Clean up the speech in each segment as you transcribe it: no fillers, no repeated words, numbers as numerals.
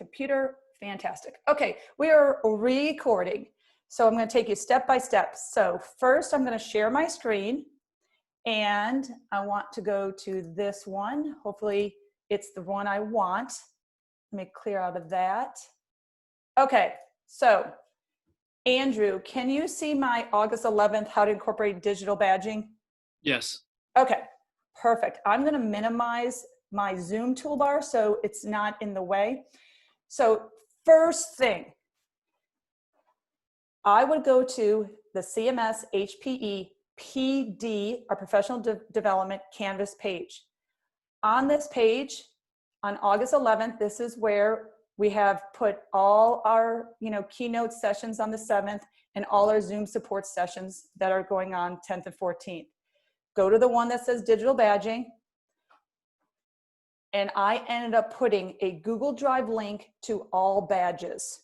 computer. Fantastic. Okay, we are recording. So I'm going to take you step by step. So first I'm going to share my screen and I want to go to this one. Hopefully it's the one I want. Let me clear out of that. Okay, so Andrew, can you see my August 11th, how to incorporate digital badging? Yes. Okay, perfect. I'm going to minimize my Zoom toolbar so it's not in the way. So first thing, I would go to the CMS HPE PD, our professional development Canvas page. On this page, on August 11th, this is where we have put all our keynote sessions on the 7th and all our Zoom support sessions that are going on 10th and 14th. Go to the one that says digital badging. And I ended up putting a Google Drive link to all badges.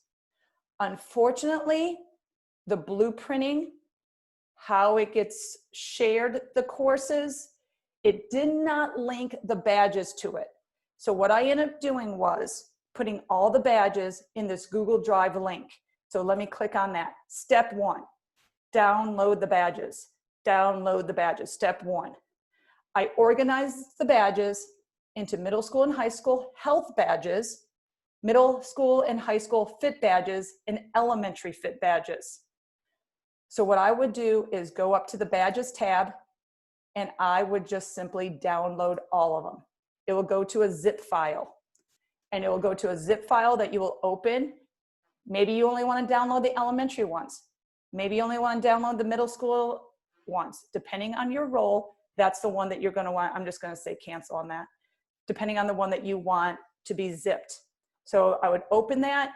Unfortunately, the blueprinting, how it gets shared, the courses, it did not link the badges to it. So what I ended up doing was putting all the badges in this Google Drive link. So let me click on that. Step one, download the badges. Download the badges, step one. I organized the badges into middle school and high school health badges, middle school and high school fit badges, and elementary fit badges. So what I would do is go up to the badges tab and I would just simply download all of them. It will go to a zip file and it will go to a zip file that you will open. Maybe you only want to download the elementary ones. Maybe you only want to download the middle school ones. Depending on your role, that's the one that you're going to want. I'm just going to say cancel on that. Depending on the one that you want to be zipped. So I would open that,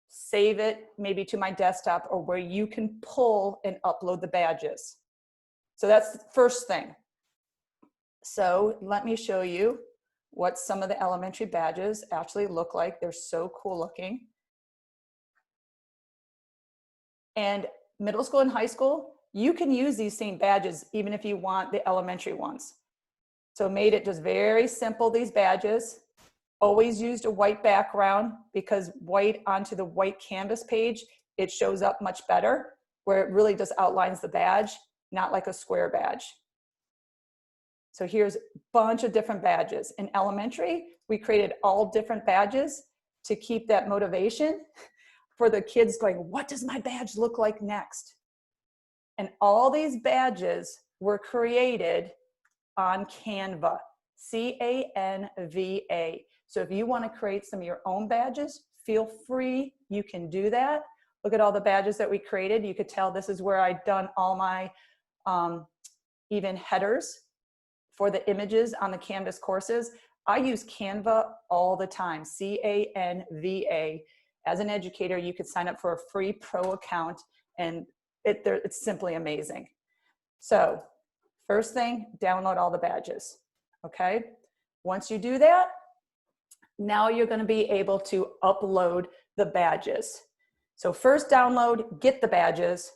save it maybe to my desktop or where you can pull and upload the badges. So that's the first thing. So let me show you what some of the elementary badges actually look like. They're so cool looking. And middle school and high school, you can use these same badges even if you want the elementary ones. So made it just very simple, these badges. Always used a white background because white onto the white Canvas page, it shows up much better where it really just outlines the badge, not like a square badge. So here's a bunch of different badges. In elementary, we created all different badges to keep that motivation for the kids going, what does my badge look like next? And all these badges were created on Canva, C-A-N-V-A. So if you want to create some of your own badges, feel free, you can do that. Look at all the badges that we created. You could tell this is where I've done all my even headers for the images on the Canvas courses. I use Canva all the time, C-A-N-V-A. As an educator, you could sign up for a free pro account and it's simply amazing. So first thing, download all the badges, okay? Once you do that, now you're gonna be able to upload the badges. So first download, get the badges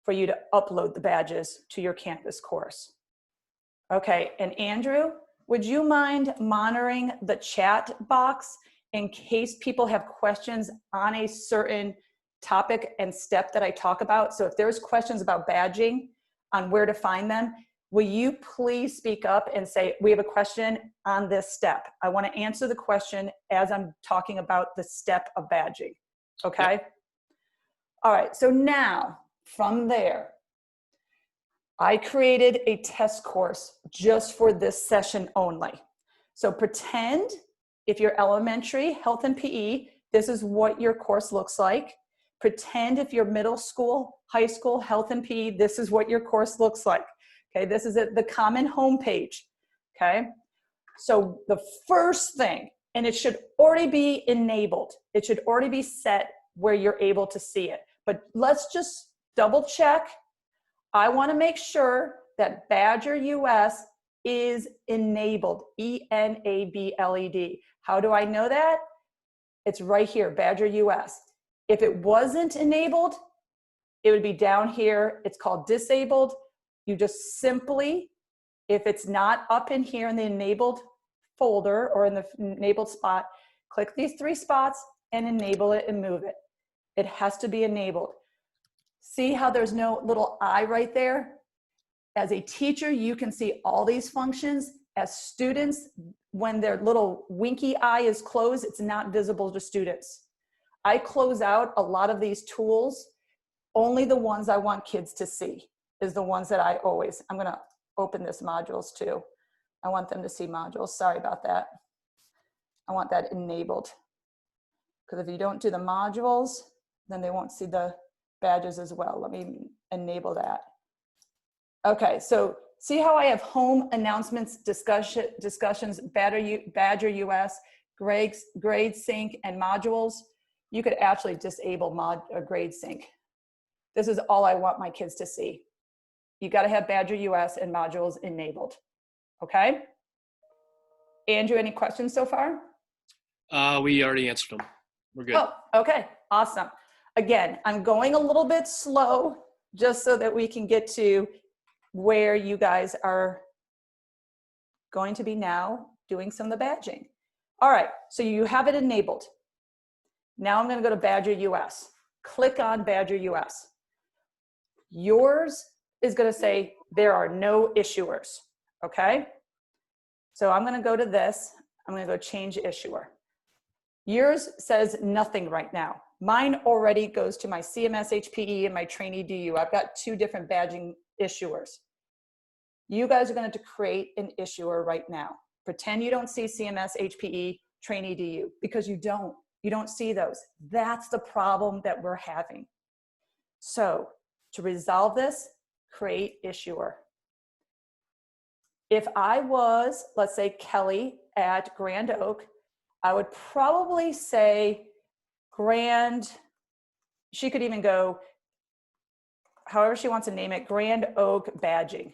for you to upload the badges to your Canvas course. Okay, and Andrew, would you mind monitoring the chat box in case people have questions on a certain topic and step that I talk about? So if there's questions about badging on where to find them, will you please speak up and say, we have a question on this step. I want to answer the question as I'm talking about the step of badging, okay? Yep. All right, so now from there, I created a test course just for this session only. So pretend if you're elementary, health and PE, this is what your course looks like. Pretend if you're middle school, high school, health and PE, this is what your course looks like. Okay, this is the common homepage, okay? So the first thing, and it should already be enabled. It should already be set where you're able to see it. But let's just double check. I wanna make sure that Badger US is enabled, E-N-A-B-L-E-D. How do I know that? It's right here, Badger US. If it wasn't enabled, it would be down here. It's called disabled. You just simply, if it's not up in here in the enabled folder or in the enabled spot, click these 3 spots and enable it and move it. It has to be enabled. See how there's no little I right there? As a teacher, you can see all these functions. As students, when their little winky eye is closed, it's not visible to students. I close out a lot of these tools. Only the ones I want kids to see is the ones that I'm gonna open this modules too. I want them to see modules, sorry about that. I want that enabled. Because if you don't do the modules, then they won't see the badges as well. Let me enable that. Okay, so see how I have home announcements, discussions, Badger US, grade sync, and modules? You could actually disable grade sync. This is all I want my kids to see. You gotta have Badger US and modules enabled, okay? Andrew, any questions so far? We already answered them. We're good. Oh, okay, awesome. Again, I'm going a little bit slow just so that we can get to where you guys are going to be now doing some of the badging. All right, so you have it enabled. Now I'm gonna go to Badger US. Click on Badger US. Yours is gonna say there are no issuers, okay? So I'm gonna go to this, I'm gonna go change issuer. Yours says nothing right now. Mine already goes to my CMS HPE and my trainee DU. I've got 2 different badging issuers. You guys are going to create an issuer right now. Pretend you don't see CMS HPE trainee DU because you don't see those. That's the problem that we're having. So to resolve this, create issuer. If I was, let's say, Kelly at Grand Oak, I would probably say she could even go, however she wants to name it, Grand Oak badging.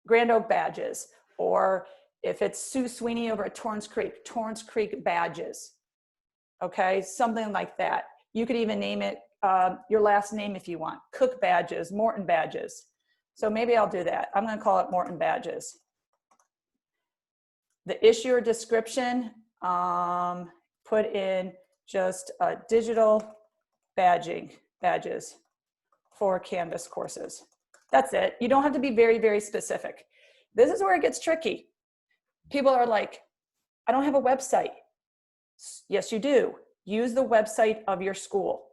Grand Oak badges. Or if it's Sue Sweeney over at Torrance Creek badges. Okay, something like that. You could even name it your last name if you want. Cook badges, Morton badges. So maybe I'll do that. I'm gonna call it Morton badges. The issuer description, put in just digital badges for Canvas courses. That's it. You don't have to be very, very specific. This is where it gets tricky. People are like, I don't have a website. Yes, you do. Use the website of your school.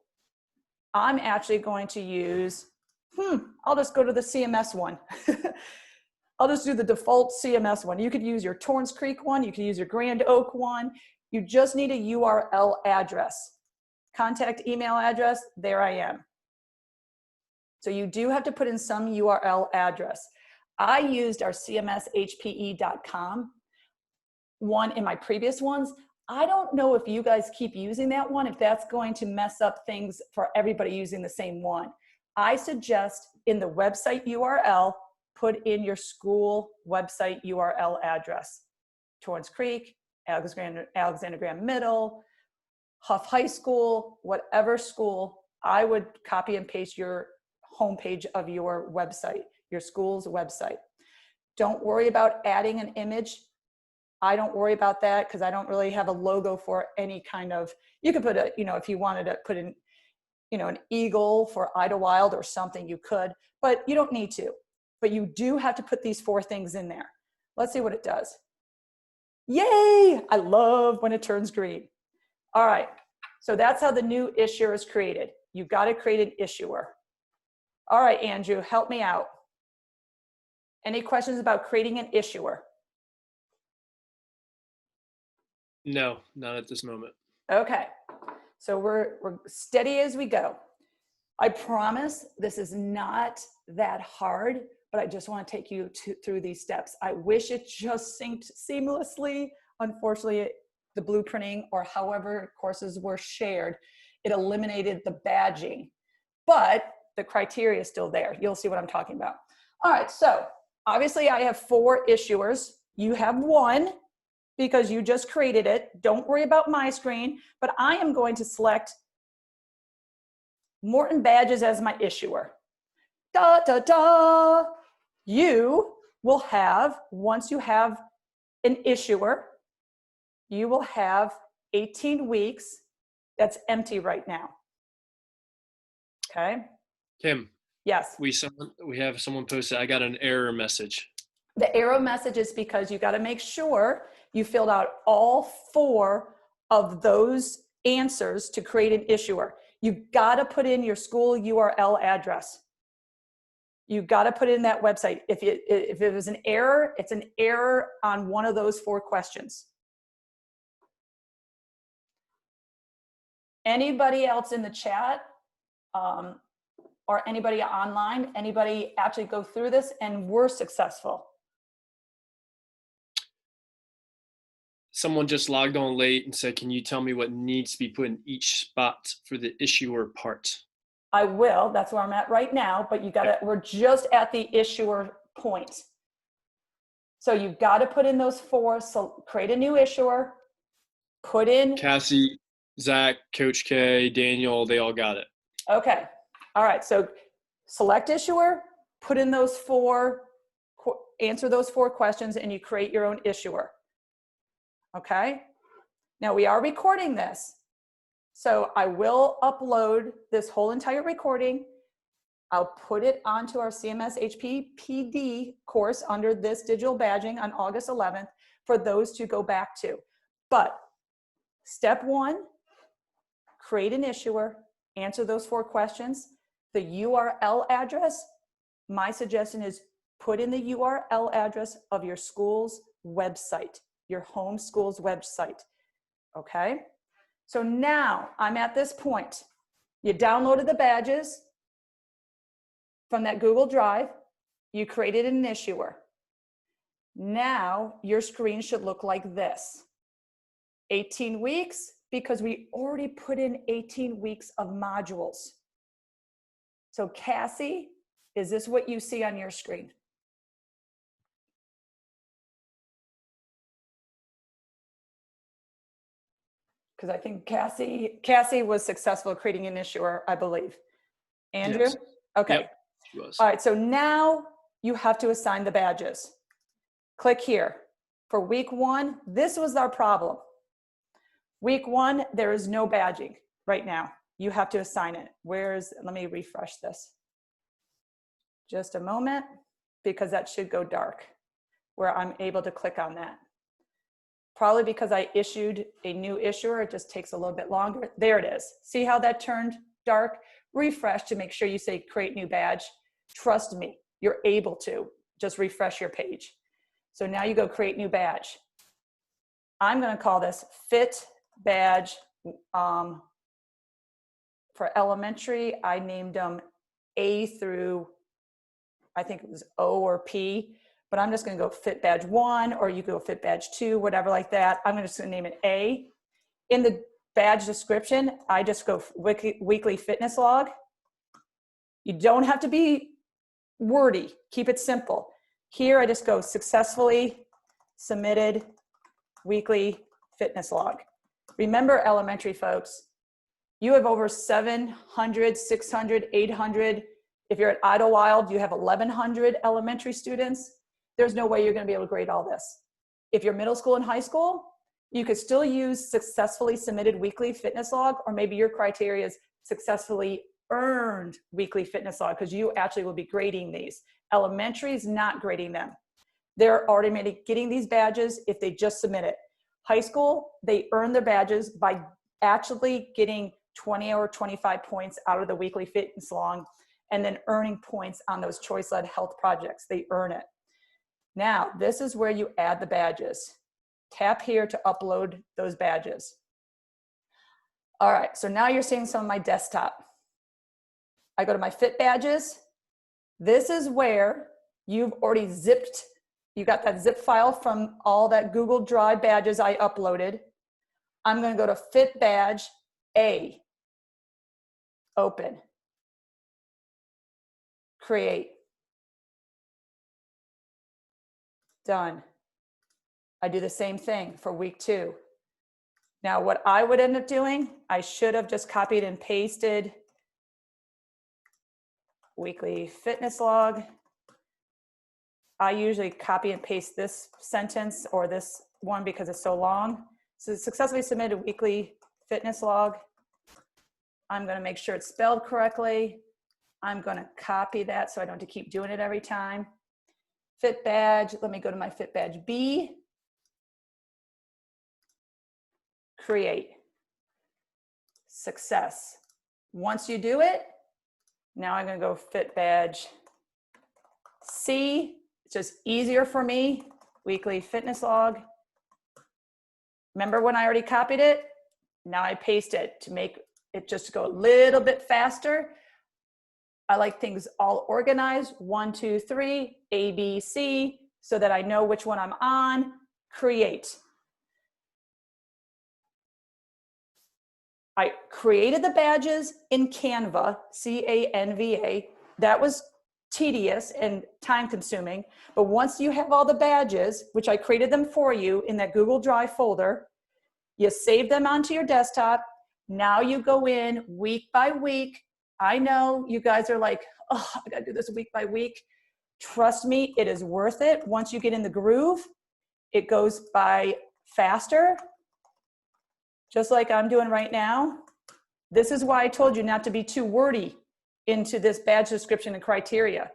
I'm actually going to use, I'll just go to the CMS one. I'll just do the default CMS one. You could use your Torrance Creek one. You could use your Grand Oak one. You just need a URL address. Contact email address, there I am. So you do have to put in some URL address. I used our cmshpe.com one in my previous ones. I don't know if you guys keep using that one, if that's going to mess up things for everybody using the same one. I suggest in the website URL, put in your school website URL address. Torrance Creek, Alexander Graham Middle, Huff High School, whatever school, I would copy and paste your homepage of your website, your school's website. Don't worry about adding an image. I don't worry about that because I don't really have a logo for any kind of, you could put a, if you wanted to put in, an eagle for Idlewild or something, you could, but you don't need to. But you do have to put these 4 things in there. Let's see what it does. Yay! I love when it turns green. All right, so that's how the new issuer is created. You've got to create an issuer. All right, Andrew, help me out. Any questions about creating an issuer? No, not at this moment. Okay, so we're steady as we go. I promise this is not that hard, but I just want to take you through these steps. I wish it just synced seamlessly. Unfortunately, the blueprinting or however courses were shared, it eliminated the badging, but the criteria is still there. You'll see what I'm talking about. All right, so obviously I have 4 issuers. You have 1 because you just created it. Don't worry about my screen, but I am going to select Morton Badges as my issuer. Da, da, da. You will have, once you have an issuer, you will have 18 weeks that's empty right now. Okay? Kim, Yes. we have someone posted, I got an error message. The arrow message is because you got to make sure you filled out all 4 of those answers to create an issuer. You got to put in your school URL address. You got to put in that website. If it was an error, it's an error on one of those 4 questions. Anybody else in the chat or anybody online, anybody actually go through this and were successful? Someone just logged on late and said, can you tell me what needs to be put in each spot for the issuer part? I will, that's where I'm at right now, but you gotta, we're just at the issuer point. So you've got to put in those 4, so create a new issuer, put in. Cassie, Zach, Coach K, Daniel, they all got it. Okay, all right, so select issuer, put in those 4, answer those 4 questions, and you create your own issuer. Okay, now we are recording this. So I will upload this whole entire recording. I'll put it onto our CMS HPPD course under this digital badging on August 11th for those to go back to. But step 1, create an issuer, answer those 4 questions. The URL address, my suggestion is put in the URL address of your school's website, your home school's website, okay? So now I'm at this point. You downloaded the badges from that Google Drive. You created an issuer. Now your screen should look like this. 18 weeks, because we already put in 18 weeks of modules. So Cassie, is this what you see on your screen? Because I think Cassie was successful at creating an issuer, I believe. Andrew? Yes. Okay. Yep, she was. All right, so now you have to assign the badges. Click here. For week 1, this was our problem. Week 1, there is no badging right now. You have to assign it. Let me refresh this. Just a moment, because that should go dark, where I'm able to click on that. Probably because I issued a new issuer, it just takes a little bit longer. There it is. See how that turned dark? Refresh to make sure you say create new badge. Trust me, you're able to. Just refresh your page. So now you go create new badge. I'm going to call this fit badge. For elementary, I named them A through, I think it was O or P. But I'm just going to go fit badge 1, or you go fit badge 2, whatever like that. I'm just going to name it A. In the badge description, I just go weekly fitness log. You don't have to be wordy. Keep it simple. Here, I just go successfully submitted weekly fitness log. Remember, elementary folks, you have over 700, 600, 800. If you're at Idlewild, you have 1,100 elementary students. There's no way you're going to be able to grade all this. If you're middle school and high school, you could still use successfully submitted weekly fitness log, or maybe your criteria is successfully earned weekly fitness log, because you actually will be grading these. Elementary is not grading them. They're already getting these badges if they just submit it. High school, they earn their badges by actually getting 20 or 25 points out of the weekly fitness log, and then earning points on those choice-led health projects. They earn it. Now, this is where you add the badges. Tap here to upload those badges. All right, so now you're seeing some of my desktop. I go to my Fit Badges. This is where you've already zipped, you got that zip file from all that Google Drive badges I uploaded. I'm gonna go to Fit Badge A. Open. Create. Done. I do the same thing for week 2. Now, what I would end up doing, I should have just copied and pasted weekly fitness log. I usually copy and paste this sentence or this one because it's so long. So successfully submitted weekly fitness log. I'm going to make sure it's spelled correctly. I'm going to copy that so I don't have to keep doing it every time. Fit badge, let me go to my Fit badge B. Create. Success. Once you do it, now I'm going to go Fit badge C. It's just easier for me. Weekly fitness log. Remember when I already copied it? Now I paste it to make it just go a little bit faster. I like things all organized, 1, 2, 3, A, B, C, so that I know which one I'm on. Create. I created the badges in Canva, C-A-N-V-A. That was tedious and time consuming, but once you have all the badges, which I created them for you in that Google Drive folder, you save them onto your desktop. Now you go in week by week. I know you guys are like, oh, I gotta do this week by week. Trust me, it is worth it. Once you get in the groove, it goes by faster, just like I'm doing right now. This is why I told you not to be too wordy into this badge description and criteria,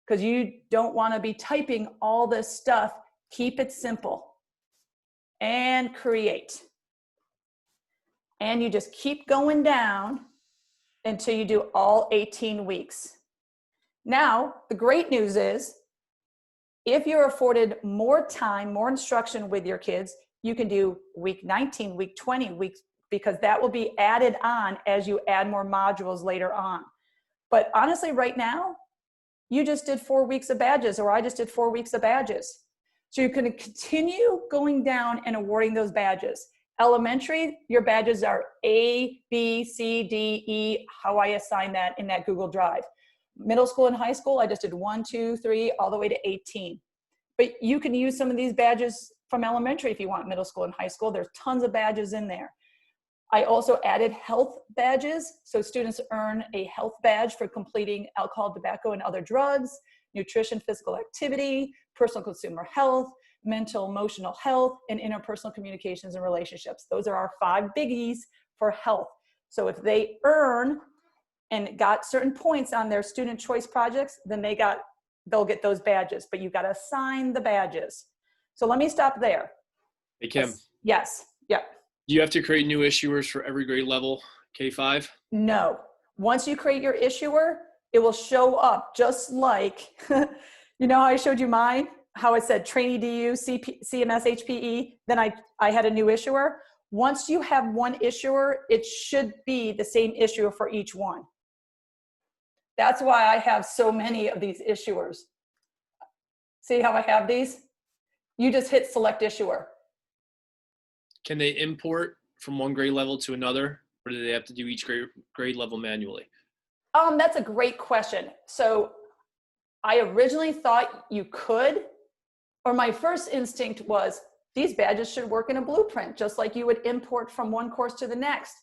because you don't want to be typing all this stuff. Keep it simple and create. And you just keep going down until you do all 18 weeks. Now, the great news is, if you're afforded more time, more instruction with your kids, you can do week 19, week 20, weeks, because that will be added on as you add more modules later on. But honestly, right now, you just did 4 weeks of badges, or I just did 4 weeks of badges. So you're going to continue going down and awarding those badges. Elementary, your badges are A, B, C, D, E, how I assign that in that Google Drive. Middle school and high school, I just did 1, 2, 3, all the way to 18. But you can use some of these badges from elementary if you want, middle school and high school. There's tons of badges in there. I also added health badges. So students earn a health badge for completing alcohol, tobacco, and other drugs, nutrition, physical activity, personal consumer health, mental, emotional health, and interpersonal communications and relationships. Those are our 5 biggies for health. So if they earn and got certain points on their student choice projects, then they'll get those badges, but you've got to assign the badges. So let me stop there. Hey, Kim. Yes. Yep. Do you have to create new issuers for every grade level, K-5? No. Once you create your issuer, it will show up just like, you know how I showed you mine? How it said Trainee DU, CMS, HPE, then I had a new issuer. Once you have one issuer, it should be the same issuer for each one. That's why I have so many of these issuers. See how I have these? You just hit select issuer. Can they import from one grade level to another, or do they have to do each grade level manually? That's a great question. So I originally thought you could, or my first instinct was these badges should work in a blueprint, just like you would import from one course to the next.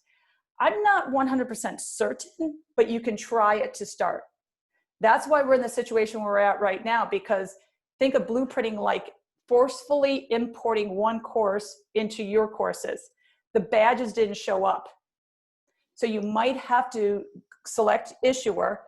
I'm not 100% certain, but you can try it to start. That's why we're in the situation we're at right now, because think of blueprinting like forcefully importing one course into your courses. The badges didn't show up. So you might have to select issuer.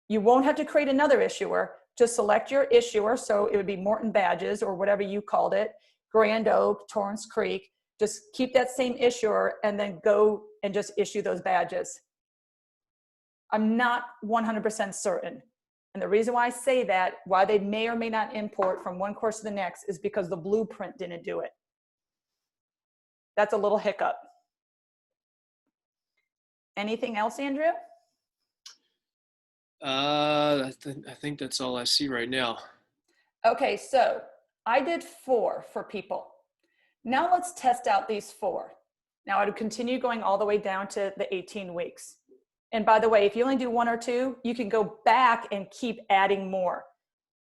You won't have to create another issuer. Just select your issuer. So it would be Morton Badges or whatever you called it, Grand Oak, Torrance Creek. Just keep that same issuer and then go and just issue those badges. I'm not 100% certain. And the reason why I say that, why they may or may not import from one course to the next, is because the blueprint didn't do it. That's a little hiccup. Anything else, Andrew? I think that's all I see right now. Okay, so I did 4 for people. Now let's test out these 4. Now I would continue going all the way down to the 18 weeks. And by the way, if you only do 1 or 2, you can go back and keep adding more.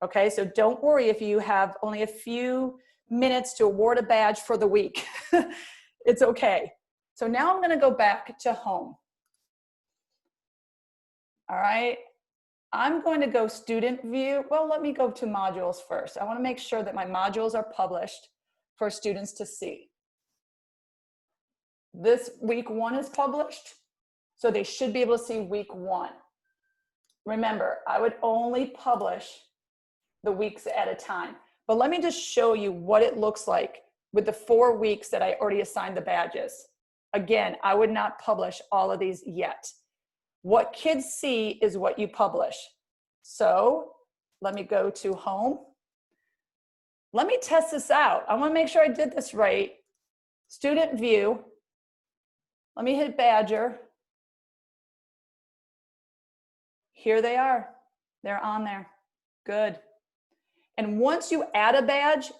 Okay, so don't worry if you have only a few minutes to award a badge for the week. It's okay. So now I'm going to go back to home. All right, I'm going to go student view. Well, let me go to modules first. I want to make sure that my modules are published for students to see. This week 1 is published, so they should be able to see week 1. Remember, I would only publish the weeks at a time. But let me just show you what it looks like with the 4 weeks that I already assigned the badges. Again, I would not publish all of these yet. What kids see is what you publish. So let me go to home. Let me test this out. I want to make sure I did this right. Student view. Let me hit Badger. Here they are. They're on there. Good. And once you add a badge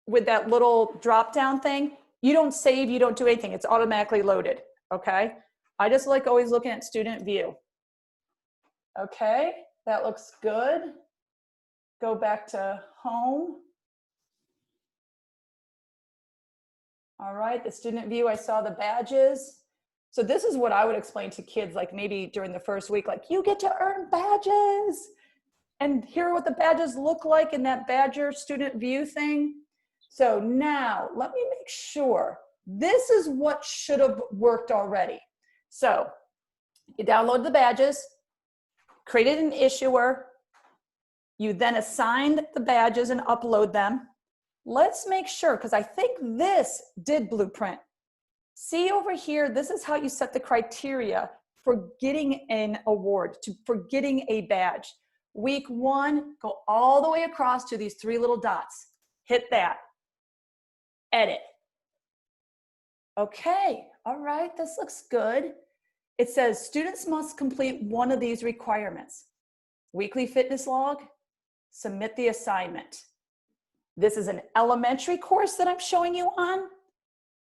with that little drop-down thing, you don't save, you don't do anything. It's automatically loaded, okay? I just like always looking at student view. Okay, that looks good. Go back to home. All right, the student view, I saw the badges. So this is what I would explain to kids, like maybe during the first week, like you get to earn badges. And here are what the badges look like in that Badger student view thing. So now let me make sure this is what should have worked already. So you download the badges, created an issuer, you then assigned the badges and upload them. Let's make sure, because I think this did Blueprint. See over here, this is how you set the criteria for getting an award, for getting a badge. Week 1, go all the way across to these 3 little dots. Hit that. Edit. Okay, all right, this looks good. It says students must complete one of these requirements. Weekly fitness log, submit the assignment. This is an elementary course that I'm showing you on.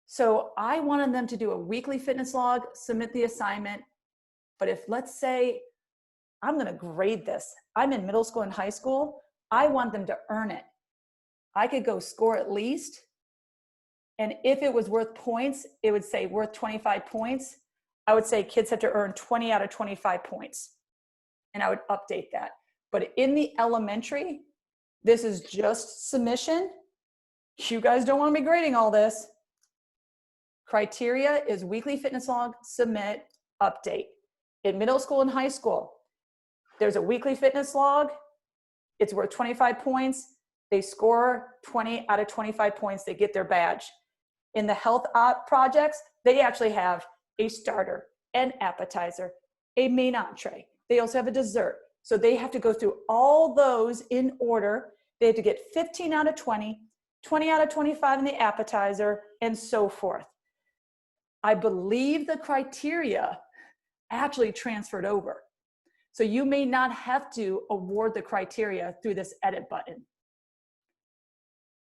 So I wanted them to do a weekly fitness log, submit the assignment. But if, let's say, I'm gonna grade this. I'm in middle school and high school. I want them to earn it. I could go score at least. And if it was worth points, it would say worth 25 points. I would say kids have to earn 20 out of 25 points. And I would update that. But in the elementary, this is just submission. You guys don't want to be grading all this. Criteria is weekly fitness log, submit, update. In middle school and high school, there's a weekly fitness log. It's worth 25 points. They score 20 out of 25 points. They get their badge. In the health projects, they actually have a starter, an appetizer, a main entree. They also have a dessert. So they have to go through all those in order. They have to get 15 out of 20, 20 out of 25 in the appetizer, and so forth. I believe the criteria actually transferred over. So you may not have to award the criteria through this edit button.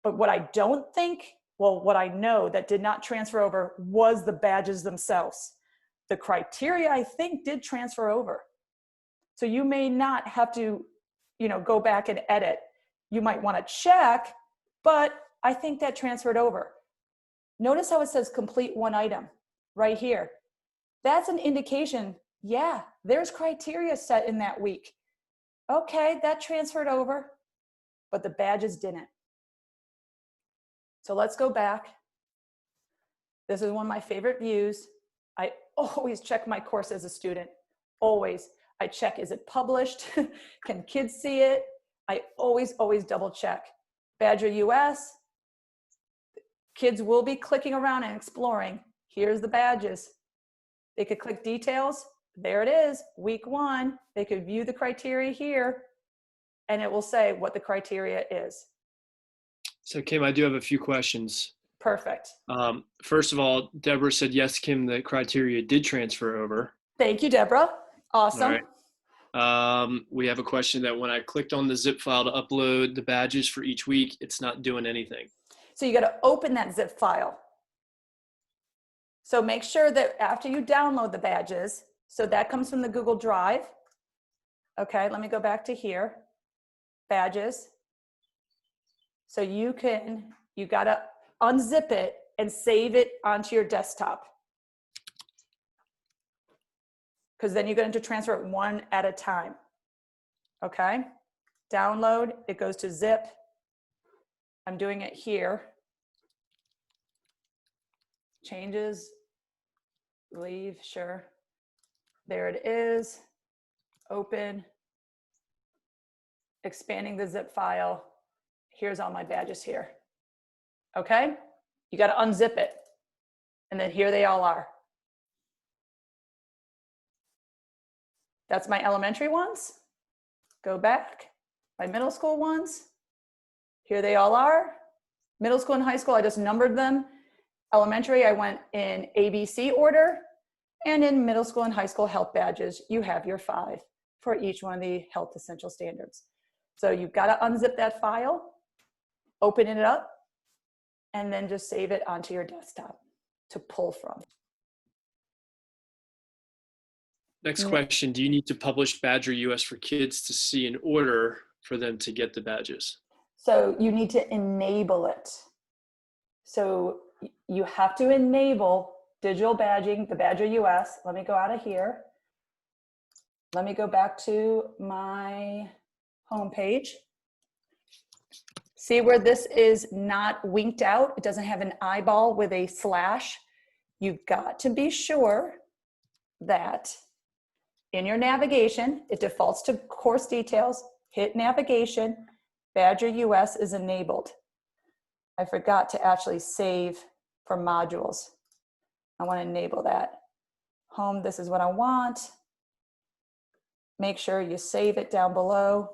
But what I don't think, well, what I know that did not transfer over was the badges themselves. The criteria, I think, did transfer over. So you may not have to, go back and edit. You might want to check, but I think that transferred over. Notice how it says complete one item right here. That's an indication, yeah, there's criteria set in that week. Okay, that transferred over, but the badges didn't. So let's go back. This is one of my favorite views. I always check my course as a student, always. I check, is it published? Can kids see it? I always double check. Badger US, kids will be clicking around and exploring. Here's the badges. They could click details. There it is, week 1. They could view the criteria here, and it will say what the criteria is. So Kim, I do have a few questions. Perfect. First of all, Deborah said, yes, Kim, the criteria did transfer over. Thank you, Deborah. Awesome. All right. We have a question that when I clicked on the zip file to upload the badges for each week, it's not doing anything. So you got to open that zip file. So make sure that after you download the badges, so that comes from the Google Drive. Okay, let me go back to here. Badges. So you got to unzip it and save it onto your desktop. Because then you're going to transfer it one at a time. Okay, download, it goes to zip. I'm doing it here. Changes, Leave, sure. There it is. Open. Expanding the zip file. Here's all my badges here. Okay? You got to unzip it. And then here they all are. That's my elementary ones. Go back. My middle school ones. Here they all are. Middle school and high school, I just numbered them. Elementary, I went in ABC order. And in middle school and high school health badges, you have your 5 for each one of the health essential standards. So you've got to unzip that file, open it up, and then just save it onto your desktop to pull from. Next question, do you need to publish Badger US for kids to see in order for them to get the badges? So you need to enable it. So you have to enable digital badging, the Badger US. Let me go out of here. Let me go back to my home page. See where this is not winked out? It doesn't have an eyeball with a slash. You've got to be sure that in your navigation, it defaults to course details, hit navigation, Badger US is enabled. I forgot to actually save for modules. I want to enable that. Home, this is what I want. Make sure you save it down below.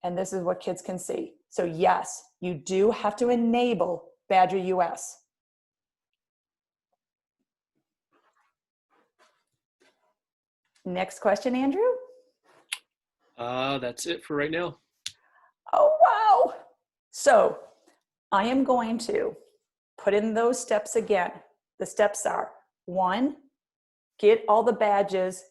And this is what kids can see. So yes, you do have to enable Badger US. Next question, Andrew. That's it for right now. Oh, wow. So I am going to put in those steps again. The steps are 1, get all the badges,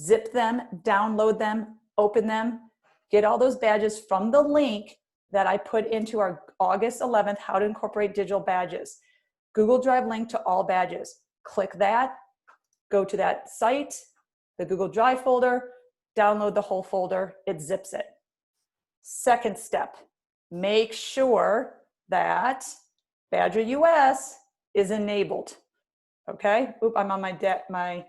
zip them, download them, open them, get all those badges from the link that I put into our August 11th, How to Incorporate Digital Badges. Google Drive link to all badges. Click that, go to that site, the Google Drive folder, download the whole folder, it zips it. Second step, make sure that Badger US is enabled. Okay, oop, I'm on my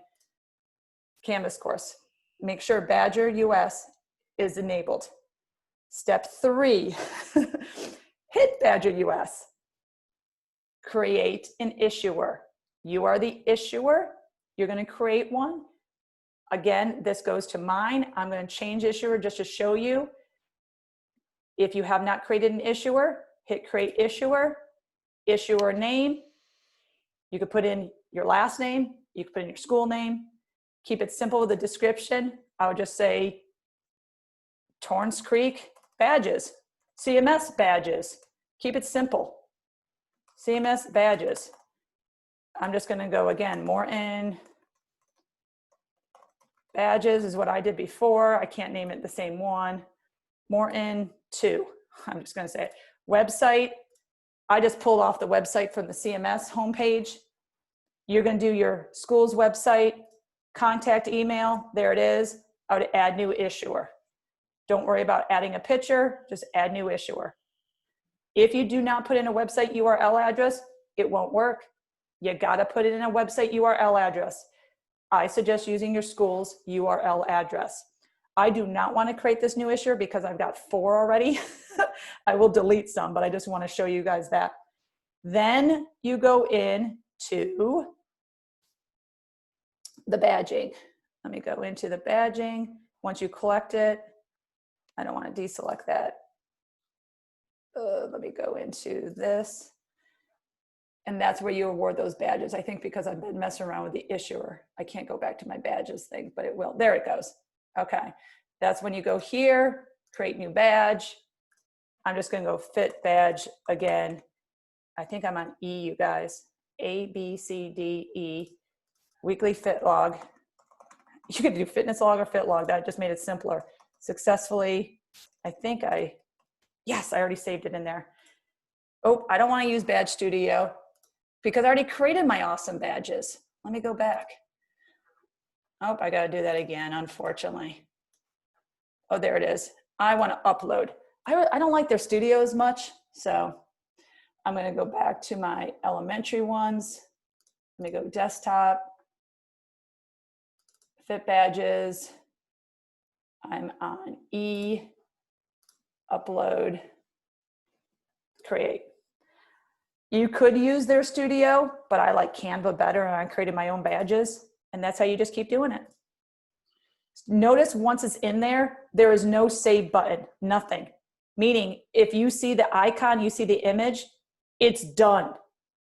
Canvas course. Make sure Badger US is enabled. Step 3, hit Badger US. Create an issuer. You are the issuer. You're going to create one. Again, this goes to mine. I'm going to change issuer just to show you. If you have not created an issuer, hit create issuer, issuer name. You could put in your last name. You could put in your school name. Keep it simple with a description. I would just say Torrance Creek badges, CMS badges. Keep it simple. CMS badges. I'm just going to go again, Morton badges is what I did before. I can't name it the same one. Morton 2. I'm just going to say it. Website. I just pulled off the website from the CMS homepage. You're going to do your school's website, contact email. There it is. I would add new issuer. Don't worry about adding a picture. Just add new issuer. If you do not put in a website URL address, it won't work. You got to put it in a website URL address. I suggest using your school's URL address. I do not want to create this new issuer because I've got 4 already. I will delete some, but I just want to show you guys that. Then you go in to the badging. Let me go into the badging. Once you collect it, I don't want to deselect that. Let me go into this. And that's where you award those badges. I think because I've been messing around with the issuer, I can't go back to my badges thing, but it will. There it goes. Okay. That's when you go here, create new badge. I'm just going to go fit badge again. I think I'm on E, you guys. A, B, C, D, E. Weekly fit log. You could do fitness log or fit log. That just made it simpler. Successfully. I think yes, I already saved it in there. Oh, I don't want to use Badge Studio because I already created my awesome badges. Let me go back. Oh, I got to do that again, unfortunately. Oh, there it is. I want to upload. I don't like their studio as much, so I'm going to go back to my elementary ones. Let me go desktop, Fit Badges. I'm on E, upload, create. You could use their studio, but I like Canva better, and I created my own badges, and that's how you just keep doing it. Notice once it's in there, there is no save button, nothing. Meaning if you see the icon, you see the image, it's done.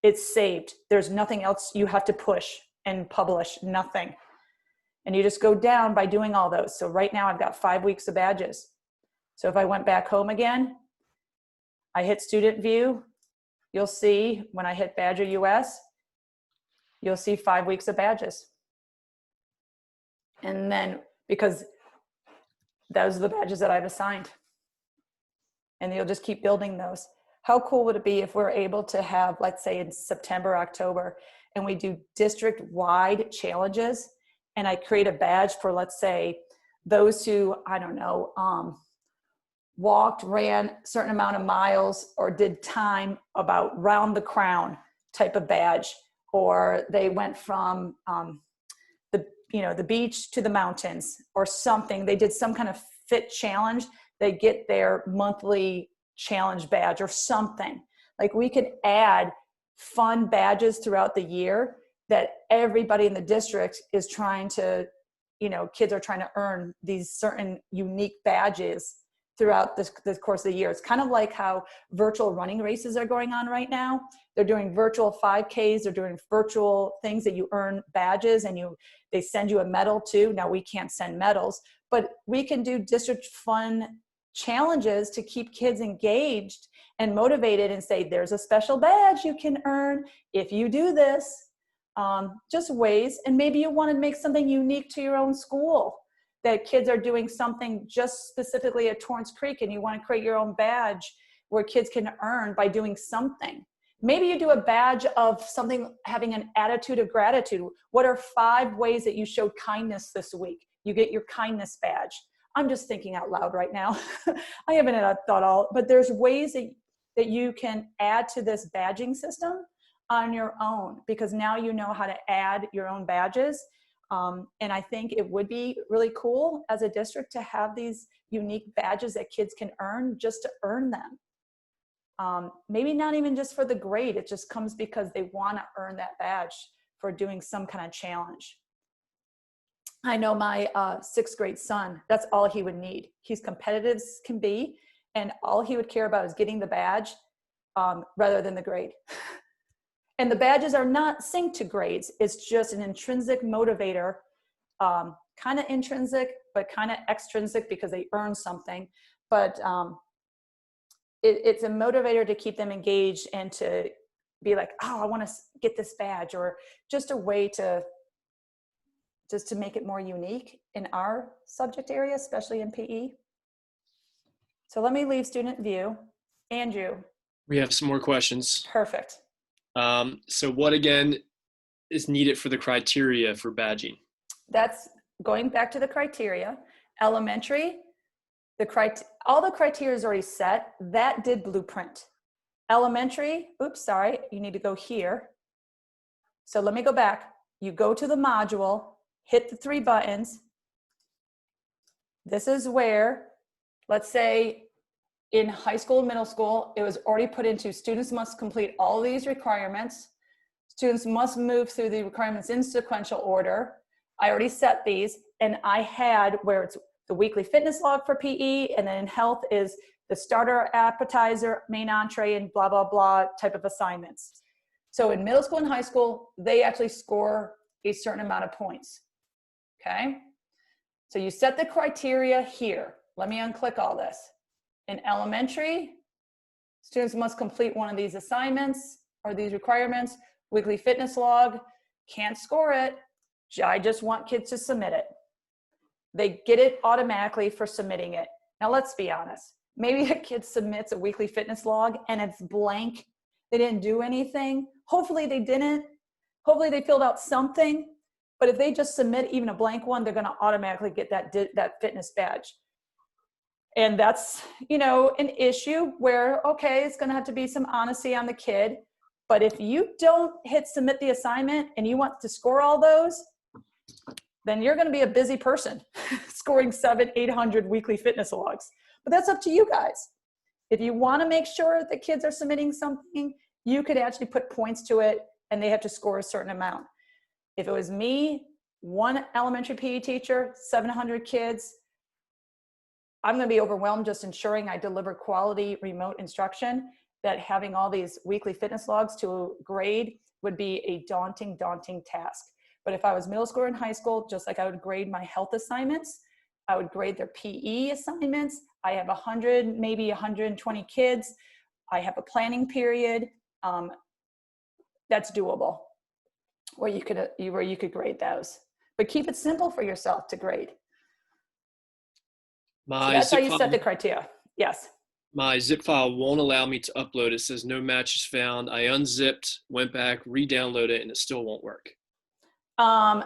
It's saved. There's nothing else you have to push and publish, nothing. And you just go down by doing all those. So right now I've got 5 weeks of badges. So if I went back home again, I hit student view, you'll see when I hit Badger US, you'll see 5 weeks of badges. And then, because those are the badges that I've assigned. And you'll just keep building those. How cool would it be if we're able to have, let's say in September, October, and we do district-wide challenges, and I create a badge for, let's say, those who, I don't know, walked, ran a certain amount of miles, or did time about round the crown type of badge, or they went from the beach to the mountains or something. They did some kind of fit challenge. They get their monthly challenge badge or something. Like, we could add fun badges throughout the year that everybody in the district is trying to, kids are trying to earn these certain unique badges throughout the course of the year. It's kind of like how virtual running races are going on right now. They're doing virtual 5Ks. They're doing virtual things that you earn badges, and they send you a medal too. Now, we can't send medals, but we can do district fun challenges to keep kids engaged and motivated, and say, there's a special badge you can earn if you do this. Just ways. And maybe you want to make something unique to your own school, that kids are doing something just specifically at Torrance Creek, and you want to create your own badge where kids can earn by doing something. Maybe you do a badge of something, having an attitude of gratitude. What are 5 ways that you showed kindness this week? You get your kindness badge. I'm just thinking out loud right now. I haven't thought all, but there's ways that you can add to this badging system on your own, because now you know how to add your own badges. And I think it would be really cool as a district to have these unique badges that kids can earn just to earn them. Maybe not even just for the grade. It just comes because they want to earn that badge for doing some kind of challenge. I know my 6th grade son, that's all he would need. He's competitive as can be, and all he would care about is getting the badge rather than the grade. And the badges are not synced to grades. It's just an intrinsic motivator, kind of intrinsic, but kind of extrinsic because they earn something. But it's a motivator to keep them engaged and to be like, oh, I want to get this badge, or just a way to make it more unique in our subject area, especially in PE. So let me leave student view. Andrew. We have some more questions. Perfect. So what, again, is needed for the criteria for badging? That's going back to the criteria. Elementary, all the criteria is already set. That did Blueprint. Elementary, oops, sorry, you need to go here. So let me go back. You go to the module, hit the 3 buttons. This is where, let's say, in high school and middle school, it was already put into students must complete all these requirements. Students must move through the requirements in sequential order. I already set these, and I had where it's the weekly fitness log for PE, and then in health is the starter, appetizer, main entree, and blah, blah, blah type of assignments. So in middle school and high school, they actually score a certain amount of points, okay? So you set the criteria here. Let me unclick all this. In elementary, students must complete one of these assignments or these requirements. Weekly fitness log, can't score it. I just want kids to submit it. They get it automatically for submitting it. Now let's be honest. Maybe a kid submits a weekly fitness log and it's blank. They didn't do anything. Hopefully they didn't. Hopefully they filled out something. But if they just submit even a blank one, they're going to automatically get that fitness badge. And that's, an issue where, okay, it's going to have to be some honesty on the kid. But if you don't hit submit the assignment and you want to score all those, then you're going to be a busy person scoring 700-800 weekly fitness logs. But that's up to you guys. If you want to make sure that kids are submitting something, you could actually put points to it and they have to score a certain amount. If it was me, one elementary PE teacher, 700 kids, I'm going to be overwhelmed just ensuring I deliver quality remote instruction, that having all these weekly fitness logs to grade would be a daunting task. But if I was middle school and high school, just like I would grade my health assignments, I would grade their PE assignments. I have 100, maybe 120 kids. I have a planning period. That's doable, where you could grade those. But keep it simple for yourself to grade. So that's how you set the criteria. Yes. My zip file won't allow me to upload. It says no matches found. I unzipped, went back, re-downloaded it, and it still won't work. I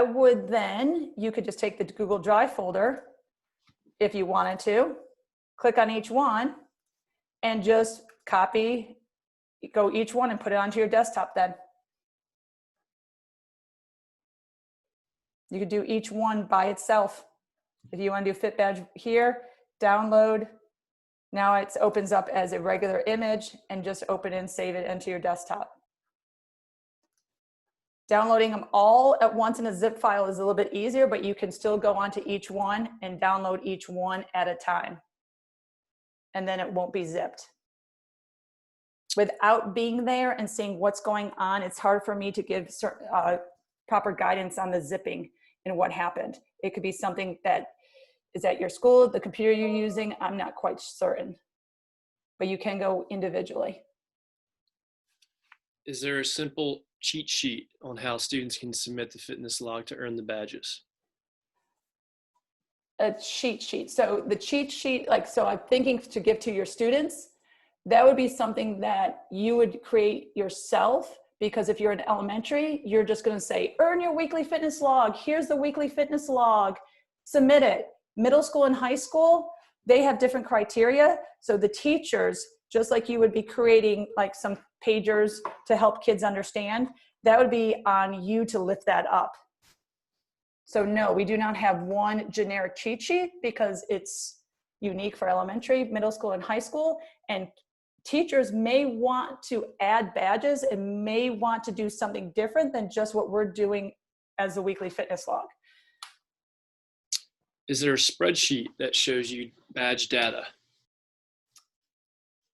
would then, you could just take the Google Drive folder if you wanted to, click on each one and just copy, go each one and put it onto your desktop then. You could do each one by itself. If you want to do Fit Badge here, download. Now it opens up as a regular image and just open and save it into your desktop. Downloading them all at once in a zip file is a little bit easier, but you can still go onto each one and download each one at a time. And then it won't be zipped. Without being there and seeing what's going on, it's hard for me to give proper guidance on the zipping and what happened. It could be something that is at your school, the computer you're using, I'm not quite certain. But you can go individually. Is there a simple cheat sheet on how students can submit the fitness log to earn the badges? A cheat sheet. So the cheat sheet, so I'm thinking to give to your students, that would be something that you would create yourself, because if you're in elementary, you're just going to say, earn your weekly fitness log. Here's the weekly fitness log. Submit it. Middle school and high school, they have different criteria. So the teachers, just like you would be creating like some pagers to help kids understand, that would be on you to lift that up. So no, we do not have one generic cheat sheet because it's unique for elementary, middle school, and high school. And teachers may want to add badges and may want to do something different than just what we're doing as a weekly fitness log. Is there a spreadsheet that shows you badge data?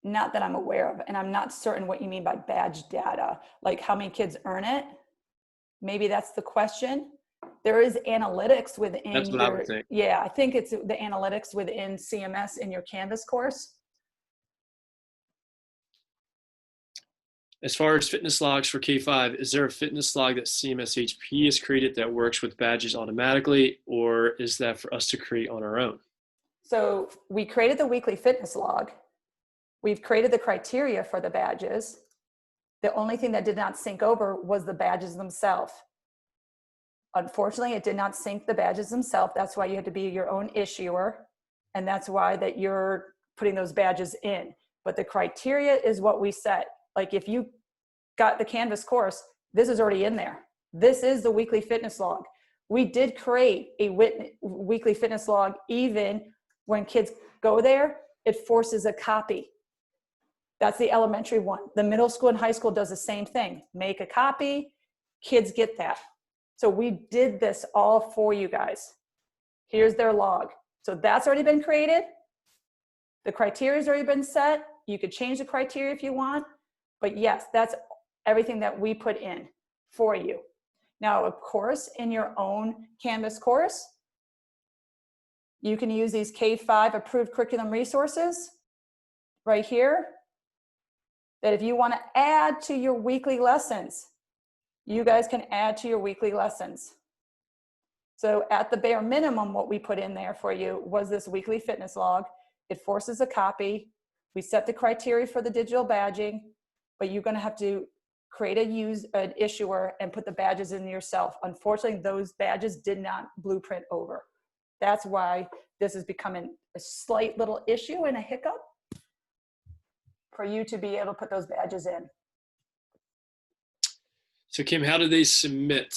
Not that I'm aware of, and I'm not certain what you mean by badge data, like how many kids earn it. Maybe that's the question. There is analytics within That's what I would think. Yeah, I think it's the analytics within CMS in your Canvas course. As far as fitness logs for K-5, is there a fitness log that CMS HP has created that works with badges automatically, or is that for us to create on our own? So we created the weekly fitness log. We've created the criteria for the badges. The only thing that did not sync over was the badges themselves. Unfortunately, it did not sync the badges themselves. That's why you had to be your own issuer. And that's why that you're putting those badges in. But the criteria is what we set. Like if you got the Canvas course, this is already in there. This is the weekly fitness log. We did create a weekly fitness log. Even when kids go there, it forces a copy. That's the elementary one. The middle school and high school does the same thing. Make a copy, kids get that. So we did this all for you guys. Here's their log. So that's already been created. The criteria's already been set. You could change the criteria if you want. But yes, that's everything that we put in for you. Now, of course, in your own Canvas course, you can use these K-5 approved curriculum resources right here, that if you want to add to your weekly lessons, you guys can add to your weekly lessons. So at the bare minimum, what we put in there for you was this weekly fitness log. It forces a copy. We set the criteria for the digital badging, but you're going to have to create an issuer and put the badges in yourself. Unfortunately, those badges did not blueprint over. That's why this is becoming a slight little issue and a hiccup. for you to be able to put those badges in. So Kim, how do they submit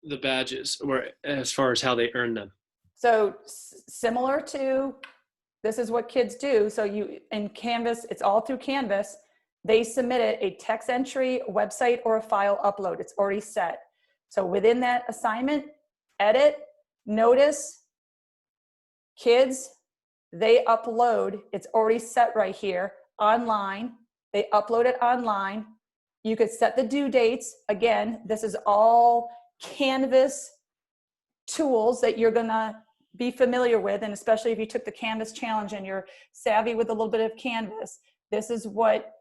the badges, or as far as how they earn them? So similar to, this is what kids do. So you, in Canvas, it's all through Canvas. They submit it, a text entry, website, or a file upload. It's already set. So within that assignment, edit, notice, kids, they upload, it's already set right here, online. They upload it online. You could set the due dates. Again, this is all Canvas tools that you're gonna be familiar with, and especially if you took the Canvas challenge and you're savvy with a little bit of Canvas, this is what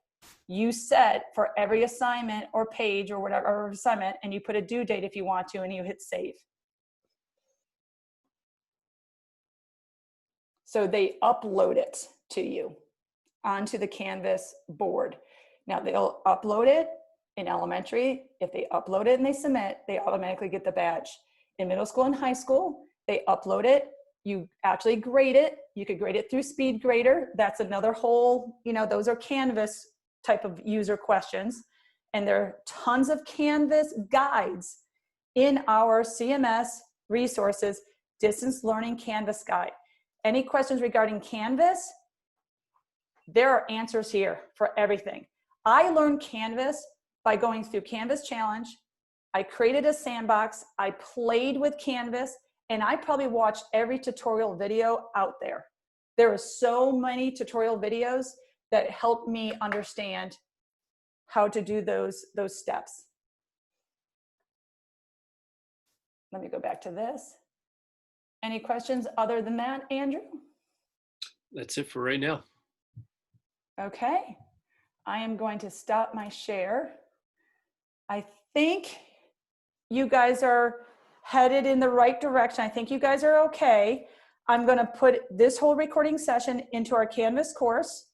you set for every assignment or page or whatever, or assignment, and you put a due date if you want to, and you hit save. So they upload it to you onto the Canvas board. Now they'll upload it in elementary. If they upload it and they submit, they automatically get the badge. In middle school and high school, they upload it. You actually grade it. You could grade it through SpeedGrader. That's another whole, you know, those are Canvas type of user questions. And there are tons of Canvas guides in our CMS resources, Distance Learning Canvas Guide. Any questions regarding Canvas? There are answers here for everything. I learned Canvas by going through Canvas Challenge. I created a sandbox. I played with Canvas, and I probably watched every tutorial video out there. There are so many tutorial videos that helped me understand how to do those steps. Let me go back to this. Any questions other than that, Andrew? That's it for right now. Okay, I am going to stop my share. I think you guys are headed in the right direction. I think you guys are okay. I'm going to put this whole recording session into our Canvas course.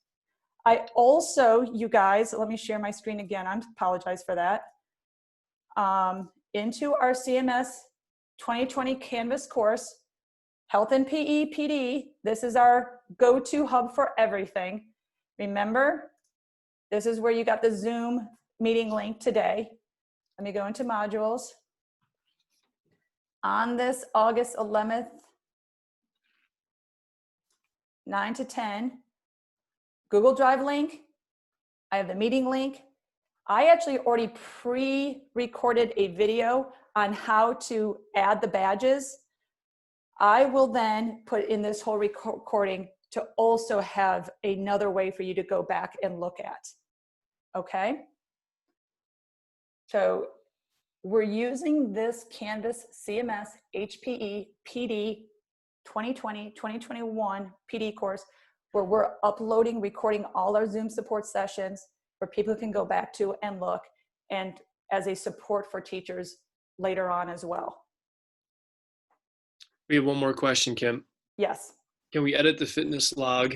I also, you guys, let me share my screen again. I apologize for that. Into our CMS 2020 Canvas course, Health and PE PD. This is our go-to hub for everything. Remember, this is where you got the Zoom meeting link today. Let me go into modules. On this August 11th, 9 to 10, Google Drive link. I have the meeting link. I actually already pre-recorded a video on how to add the badges. I will then put in this whole recording to also have another way for you to go back and look at. Okay? So we're using this Canvas CMS HPE PD 2020-2021 PD course where we're uploading, recording all our Zoom support sessions where people can go back to and look, and as a support for teachers later on as well. We have one more question, Kim. Yes. Can we edit the fitness log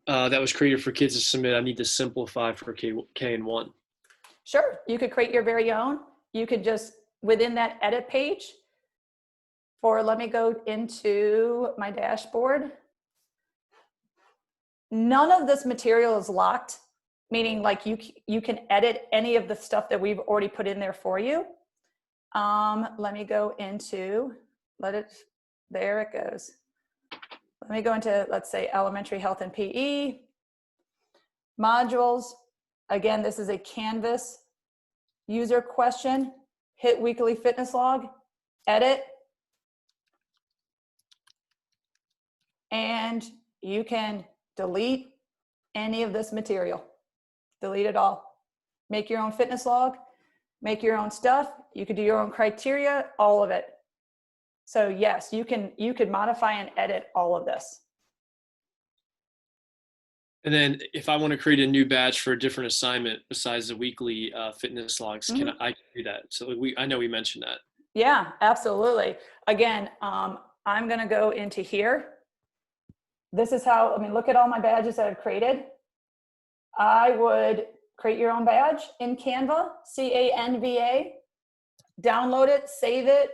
that was created for kids to submit? I need to simplify for K and 1. Sure, you could create your very own. You could just, within that edit page, let me go into my dashboard. None of this material is locked, meaning like you can edit any of the stuff that we've already put in there for you. Let me go into, there it goes. Let me go into, let's say, elementary health and PE. Modules. Again, this is a Canvas user question. Hit weekly fitness log, edit. And you can delete any of this material. Delete it all. Make your own fitness log, make your own stuff. You could do your own criteria, all of it. So yes, you could modify and edit all of this. And then if I want to create a new badge for a different assignment besides the weekly fitness logs, can I do that? So I know we mentioned that. Yeah, absolutely. Again, I'm going to go into here. This is how, look at all my badges that I've created. I would create your own badge in Canva, C-A-N-V-A, download it, save it,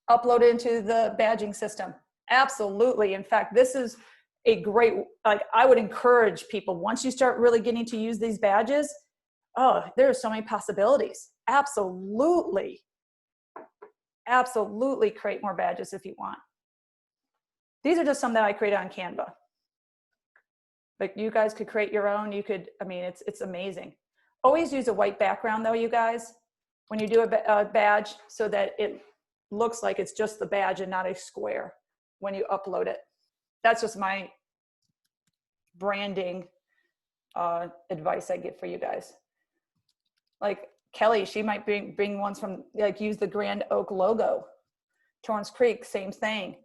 upload it into the badging system. Absolutely. In fact, this is a great, like, I would encourage people, once you start really getting to use these badges, oh, there are so many possibilities. Absolutely. Absolutely create more badges if you want. These are just some that I created on Canva. But you guys could create your own. You could, I mean, it's amazing. Always use a white background though, you guys, when you do a badge, so that it looks like it's just the badge and not a square when you upload it. That's just my branding advice I give for you guys. Like Kelly, she might bring ones from, like, use the Grand Oak logo. Torrance Creek, same thing.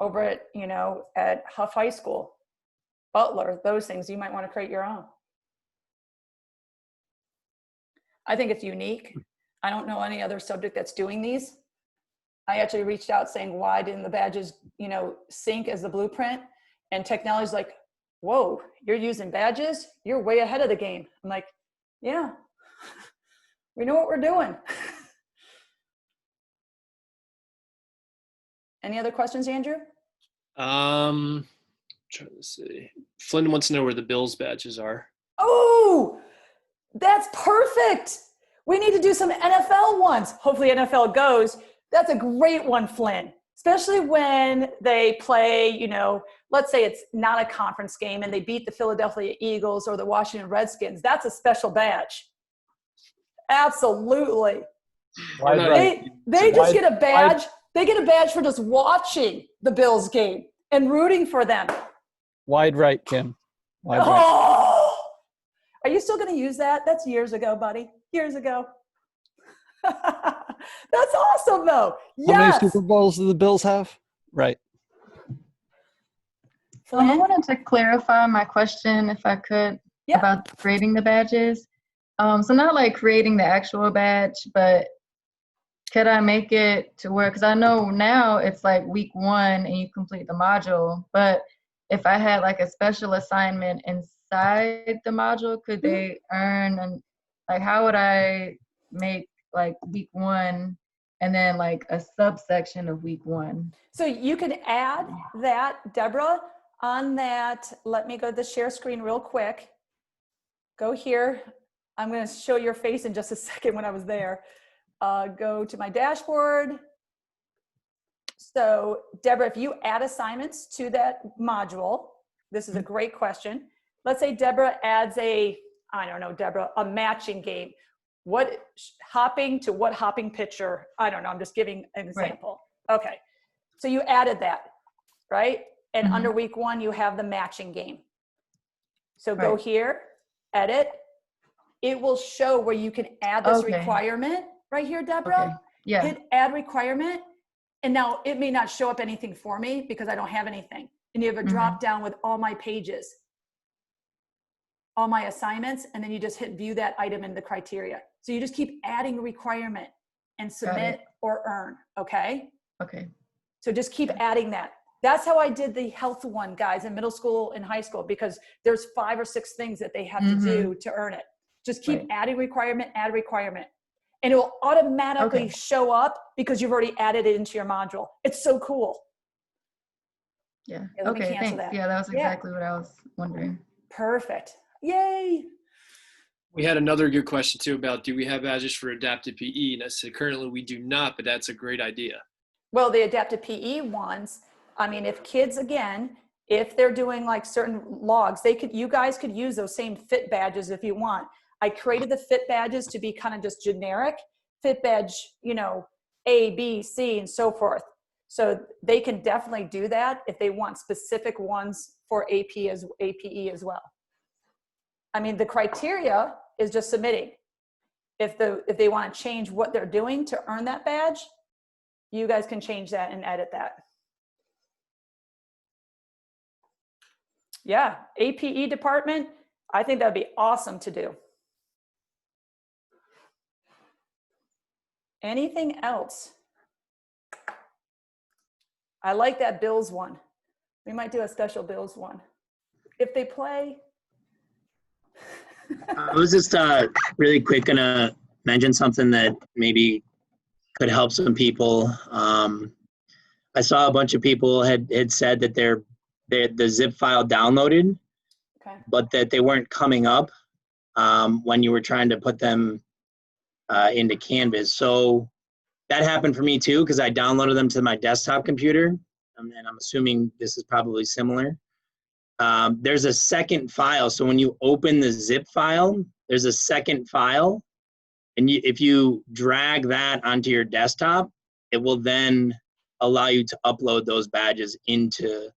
Over at, you know, at Huff High School, Butler, those things, you might want to create your own. I think it's unique. I don't know any other subject that's doing these. I actually reached out saying, why didn't the badges, you know, sync as the blueprint? And technology's like, whoa, you're using badges? You're way ahead of the game. I'm like, yeah, we know what we're doing. Any other questions, Andrew? Trying to see. Flynn wants to know where the Bills badges are. Oh, that's perfect. We need to do some NFL ones. Hopefully NFL goes. That's a great one, Flynn. Especially when they play, you know, let's say it's not a conference game and they beat the Philadelphia Eagles or the Washington Redskins. That's a special badge. Absolutely. They just get a badge. They get a badge for just watching the Bills game and rooting for them. Wide right, Kim. Wide right. Oh, are you still going to use that? That's years ago, buddy. Years ago. That's awesome, though. Yes. How many Super Bowls do the Bills have? Right. I wanted to clarify my question, if I could, about creating the badges. So not like creating the actual badge, but could I make it to where, because I know now it's like week 1 and you complete the module, but if I had like a special assignment inside the module, could they earn, and like how would I make like week 1 and then like a subsection of week 1? So you can add that, Deborah, on that. Let me go to the share screen real quick. Go here. I'm going to show your face in just a second when I was there. Go to my dashboard. So Deborah, if you add assignments to that module, this is a great question. Let's say Deborah adds a matching game. What hopping to what hopping picture? I don't know. I'm just giving an example. Right. Okay. So you added that, right? And under week 1, you have the matching game. So go here, edit. It will show where you can add this requirement right here, Deborah. Okay. Yeah. Hit add requirement. And now it may not show up anything for me because I don't have anything. And you have a drop down with all my pages, all my assignments, and then you just hit view that item in the criteria. So you just keep adding a requirement and submit or earn, okay? Okay. So just keep adding that. That's how I did the health one, guys, in middle school and high school, because there's 5 or 6 things that they have to do to earn it. Just keep adding requirement, add requirement. And it will automatically show up because you've already added it into your module. It's so cool. Yeah. Okay, thanks. that. Yeah, that was exactly what I was wondering. Perfect. Yay. We had another good question too about, do we have badges for adapted PE? And I said, currently we do not, but that's a great idea. Well, the adapted PE ones, I mean, if kids, again, if they're doing like certain logs, you guys could use those same fit badges if you want. I created the fit badges to be kind of just generic fit badge, you know, A, B, C, and so forth. So they can definitely do that if they want specific ones for APE as well. I mean, the criteria is just submitting. If they want to change what they're doing to earn that badge, you guys can change that and edit that. Yeah, APE department, I think that'd be awesome to do. Anything else? I like that Bills one. We might do a special Bills one. If they play. I was just really quick gonna mention something that maybe could help some people. I saw a bunch of people had said that their the zip file downloaded, Okay. but that they weren't coming up when you were trying to put them into Canvas. So that happened for me too, because I downloaded them to my desktop computer, and I'm assuming this is probably similar. There's a second file. So when you open the zip file, there's a second file. And if you drag that onto your desktop, it will then allow you to upload those badges into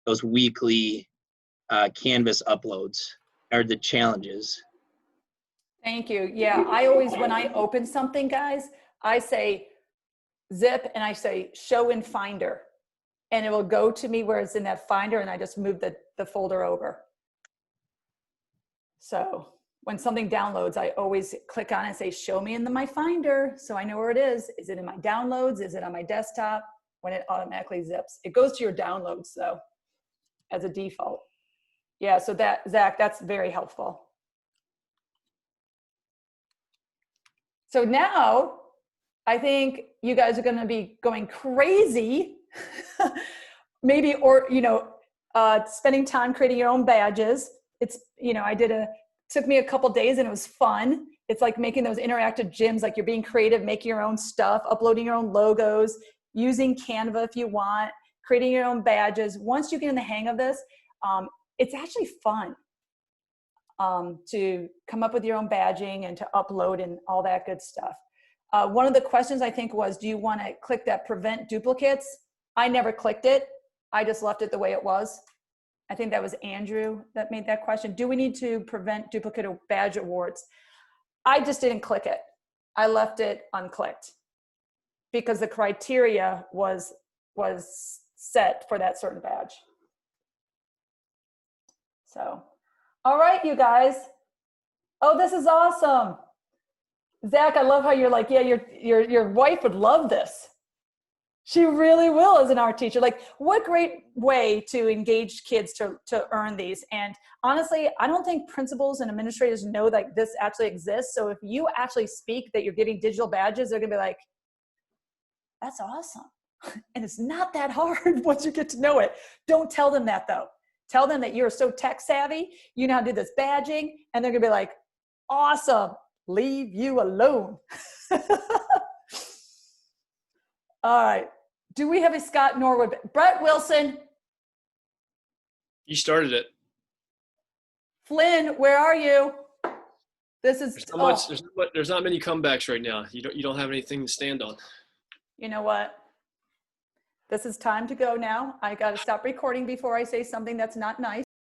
those weekly Canvas uploads or the challenges. Thank you. Yeah, I always, when I open something, guys, I say zip and I say show in Finder. And it will go to me where it's in that Finder, and I just move the folder over. So when something downloads, I always click on it and say, show me in my Finder, so I know where it is. Is it in my downloads? Is it on my desktop? When it automatically zips. It goes to your downloads, though, as a default. Yeah, so that, Zach, that's very helpful. So now, I think you guys are gonna be going crazy. Maybe, or, you know, spending time creating your own badges. It's, you know, took me a couple days and it was fun. It's like making those interactive gyms, like you're being creative, making your own stuff, uploading your own logos, using Canva if you want, creating your own badges. Once you get in the hang of this, it's actually fun to come up with your own badging and to upload and all that good stuff. One of the questions I think was, do you want to click that prevent duplicates? I never clicked it. I just left it the way it was. I think that was Andrew that made that question. Do we need to prevent duplicate badge awards? I just didn't click it. I left it unclicked because the criteria was set for that certain badge. So, all right, you guys. Oh, this is awesome. Zach, I love how you're like, yeah, your wife would love this. She really will as an art teacher. Like, what great way to engage kids to earn these. And honestly, I don't think principals and administrators know that this actually exists. So if you actually speak that you're giving digital badges, they're gonna be like, that's awesome. And it's not that hard once you get to know it. Don't tell them that though. Tell them that you're so tech savvy, you know how to do this badging, and they're gonna be like, awesome, leave you alone. All right. Do we have a Scott Norwood? Brett Wilson. You started it. Flynn, where are you? This is, There's not many comebacks right now. You don't have anything to stand on. You know what? This is time to go now. I got to stop recording before I say something that's not nice.